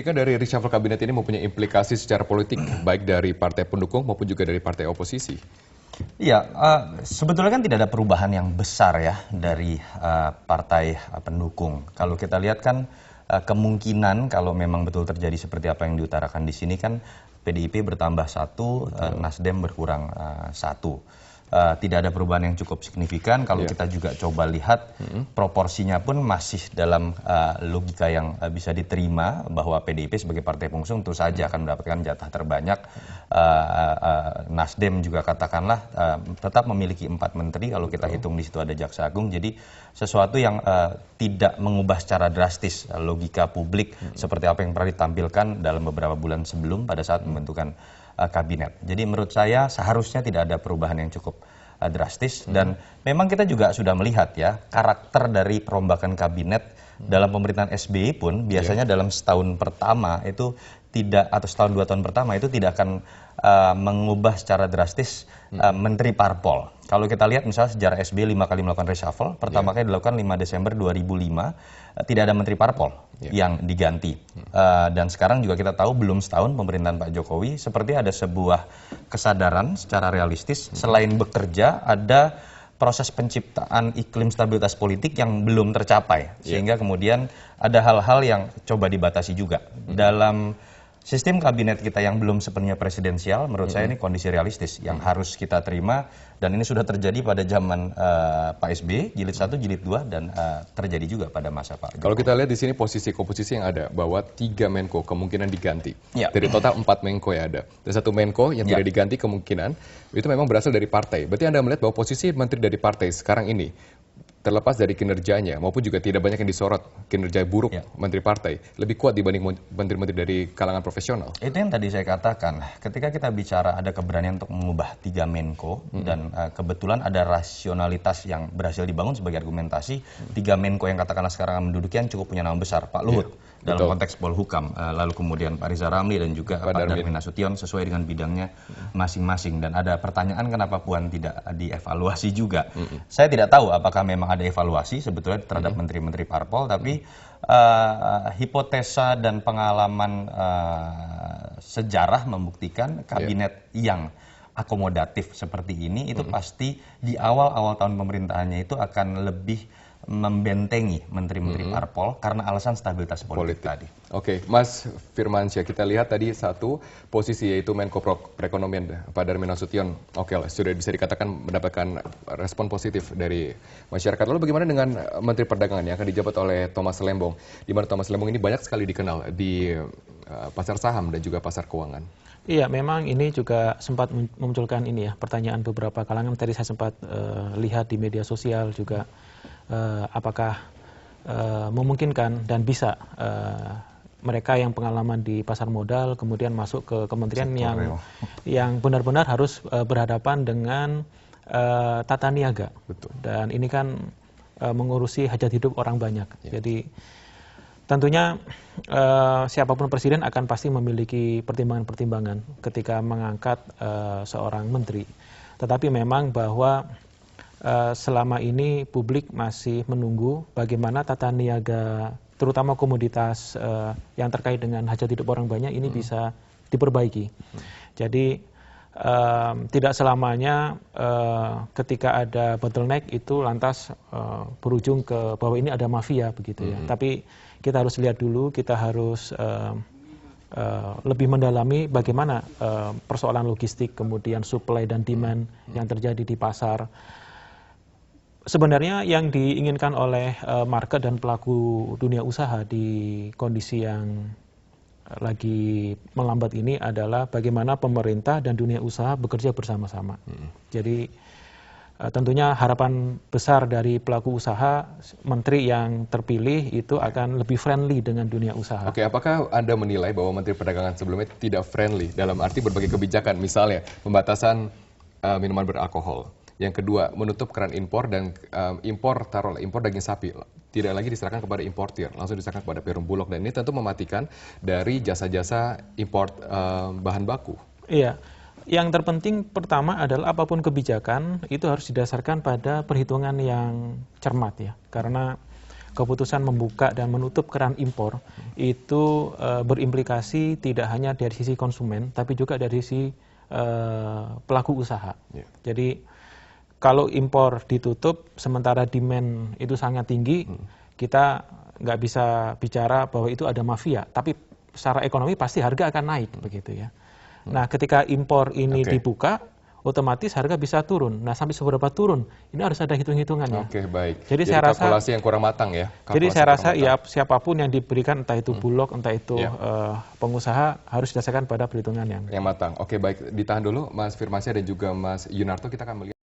Jika dari reshuffle kabinet ini mempunyai implikasi secara politik, baik dari partai pendukung maupun juga dari partai oposisi. Iya, sebetulnya kan tidak ada perubahan yang besar ya dari partai pendukung. Kalau kita lihat kan kemungkinan kalau memang betul terjadi seperti apa yang diutarakan di sini kan PDIP bertambah 1, Nasdem berkurang 1. Tidak ada perubahan yang cukup signifikan. Kalau kita juga coba lihat proporsinya pun masih dalam logika yang bisa diterima bahwa PDIP sebagai partai pengusung tentu saja akan mendapatkan jatah terbanyak. Nasdem juga katakanlah tetap memiliki 4 menteri kalau kita hitung di situ ada Jaksa Agung. Jadi sesuatu yang tidak mengubah secara drastis logika publik seperti apa yang pernah ditampilkan dalam beberapa bulan sebelum pada saat membentukan kabinet. Jadi menurut saya seharusnya tidak ada perubahan yang cukup drastis dan memang kita juga sudah melihat ya karakter dari perombakan kabinet dalam pemerintahan SBY pun biasanya dalam setahun pertama itu tidak atau setahun 2 tahun pertama itu tidak akan mengubah secara drastis menteri parpol. Kalau kita lihat misalnya sejarah SBY 5 kali melakukan reshuffle, pertama kali dilakukan 5 Desember 2005, tidak ada menteri parpol yang diganti. Dan sekarang juga kita tahu belum setahun pemerintahan Pak Jokowi, seperti ada sebuah kesadaran secara realistis, selain bekerja ada proses penciptaan iklim stabilitas politik yang belum tercapai. Sehingga kemudian ada hal-hal yang coba dibatasi juga. Dalam sistem kabinet kita yang belum sepenuhnya presidensial, menurut saya ini kondisi realistis yang harus kita terima dan ini sudah terjadi pada zaman Pak SBY, jilid 1, jilid 2 dan terjadi juga pada masa Pak Jokowi. Kalau kita lihat di sini posisi komposisi yang ada bahwa 3 Menko kemungkinan diganti. Dari total 4 Menko yang ada. Dan 1 Menko yang tidak diganti kemungkinan itu memang berasal dari partai. Berarti Anda melihat bahwa posisi menteri dari partai sekarang ini terlepas dari kinerjanya maupun juga tidak banyak yang disorot kinerja buruk menteri partai lebih kuat dibanding menteri-menteri dari kalangan profesional. Itu yang tadi saya katakan, ketika kita bicara ada keberanian untuk mengubah 3 Menko dan kebetulan ada rasionalitas yang berhasil dibangun sebagai argumentasi 3 Menko yang katakanlah sekarang menduduki yang cukup punya nama besar, Pak Luhut dalam konteks Polhukam, lalu kemudian Pak Riza Ramli dan juga Pak Darmin Nasution sesuai dengan bidangnya masing-masing dan ada pertanyaan kenapa Puan tidak dievaluasi juga. Saya tidak tahu apakah memang ada evaluasi sebetulnya terhadap menteri-menteri parpol, tapi hipotesa dan pengalaman sejarah membuktikan kabinet yang akomodatif seperti ini itu pasti di awal-awal tahun pemerintahannya itu akan lebih membentengi menteri-menteri parpol karena alasan stabilitas politik tadi. Oke, Mas Firmansyah, kita lihat tadi satu posisi yaitu Menko Perekonomian Pak Darmin Nasution. Oke lah, sudah bisa dikatakan mendapatkan respon positif dari masyarakat. Lalu bagaimana dengan Menteri Perdagangan yang akan dijabat oleh Thomas Lembong? Di mana Thomas Lembong ini banyak sekali dikenal di pasar saham dan juga pasar keuangan. Iya, memang ini juga sempat memunculkan ini ya pertanyaan beberapa kalangan. Tadi saya sempat lihat di media sosial juga apakah memungkinkan dan bisa mereka yang pengalaman di pasar modal kemudian masuk ke kementerian yang benar-benar harus berhadapan dengan tata niaga. Betul. Dan ini kan mengurusi hajat hidup orang banyak. Jadi tentunya siapapun presiden akan pasti memiliki pertimbangan-pertimbangan ketika mengangkat seorang menteri. Tetapi memang bahwa selama ini publik masih menunggu bagaimana tata niaga terutama komoditas yang terkait dengan hajat hidup orang banyak ini bisa diperbaiki. Jadi tidak selamanya ketika ada bottleneck itu lantas berujung ke bahwa ini ada mafia begitu ya. Tapi kita harus lihat dulu, kita harus lebih mendalami bagaimana persoalan logistik, kemudian supply dan demand yang terjadi di pasar. Sebenarnya yang diinginkan oleh market dan pelaku dunia usaha di kondisi yang lagi melambat ini adalah bagaimana pemerintah dan dunia usaha bekerja bersama-sama. Jadi tentunya harapan besar dari pelaku usaha, menteri yang terpilih itu akan lebih friendly dengan dunia usaha. Oke, apakah Anda menilai bahwa Menteri Perdagangan sebelumnya tidak friendly dalam arti berbagai kebijakan, misalnya pembatasan minuman beralkohol? Yang kedua, menutup keran impor dan impor daging sapi tidak lagi diserahkan kepada importir, langsung diserahkan kepada perum bulog dan ini tentu mematikan dari jasa-jasa impor bahan baku. Iya, yang terpenting pertama adalah apapun kebijakan itu harus didasarkan pada perhitungan yang cermat ya, karena keputusan membuka dan menutup keran impor itu berimplikasi tidak hanya dari sisi konsumen, tapi juga dari sisi pelaku usaha. Jadi kalau impor ditutup, sementara demand itu sangat tinggi, kita nggak bisa bicara bahwa itu ada mafia, tapi secara ekonomi pasti harga akan naik, begitu ya. Nah, ketika impor ini dibuka, otomatis harga bisa turun. Nah, sampai seberapa turun? Ini harus ada hitung-hitungannya. Oke, baik. Jadi saya rasa kalkulasi yang kurang matang ya. Jadi saya rasa ya siapapun yang diberikan, entah itu Bulog, entah itu pengusaha, harus didasarkan pada perhitungan yang matang. Oke, baik. Ditahan dulu Mas Firmansyah dan juga Mas Yunarto, kita akan melihat